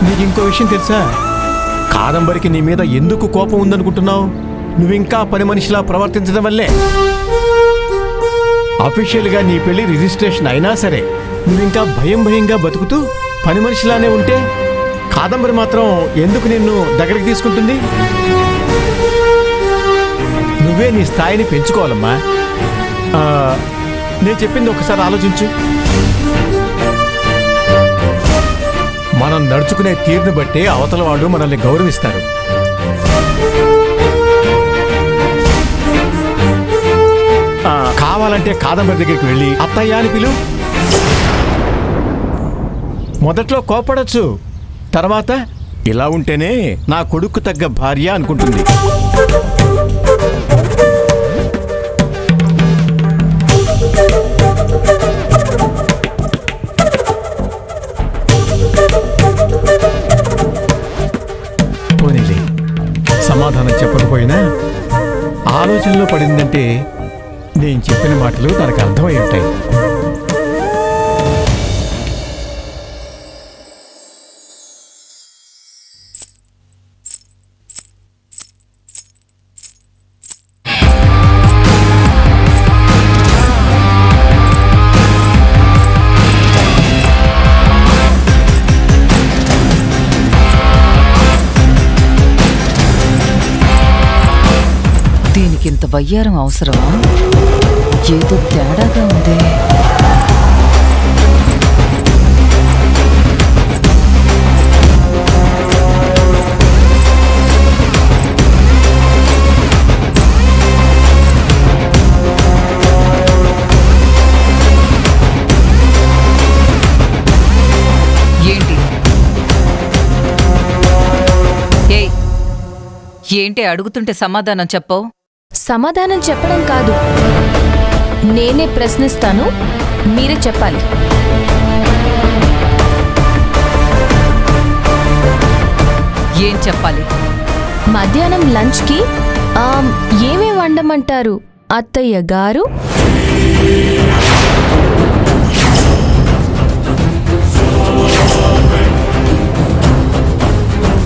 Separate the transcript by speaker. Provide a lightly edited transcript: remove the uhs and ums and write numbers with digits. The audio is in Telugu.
Speaker 1: నీకు ఇంకో విషయం తెలుసా? కాదంబరికి నీ మీద ఎందుకు కోపం ఉందనుకుంటున్నావు? నువ్వింకా పని మనిషిలా ప్రవర్తించడం వల్లే. అఫీషియల్గా నీ పెళ్లి రిజిస్ట్రేషన్ అయినా సరే నువ్వింకా భయంగా బతుకుతూ పని మనిషిలానే ఉంటే కాదంబరి మాత్రం ఎందుకు నిన్ను దగ్గరికి తీసుకుంటుంది? నువ్వే నీ స్థాయిని పెంచుకోవాలమ్మా. నేను చెప్పింది ఒకసారి ఆలోచించు. మనం నడుచుకునే తీరును బట్టే అవతల వాళ్ళు మనల్ని గౌరవిస్తారు. కావాలంటే కాదంబరి దగ్గరికి వెళ్ళి అత్తయ్య అని పిలు. మొదట్లో కోపడచ్చు, తర్వాత ఇలా ఉంటేనే నా కొడుకు తగ్గ భార్య అనుకుంటుంది. పోనీలే, సమాధానం చెప్పకపోయినా ఆలోచనలో పడిందంటే నేను చెప్పిన మాటలు తనకు అర్థమై ఉంటాయి.
Speaker 2: దీనికింత వయ్యారం అవసరమా? ఏదో తేడాగా ఉందే. ఏంటి ఏంటి అడుగుతుంటే సమాధానం చెప్పవు?
Speaker 3: సమాధానం చెప్పడం కాదు, నేనే ప్రశ్నిస్తాను, మీరే చెప్పాలి.
Speaker 2: ఏం చెప్పాలి?
Speaker 3: మధ్యాహ్నం లంచ్కి ఏమేం వండమంటారు అత్తయ్య గారు?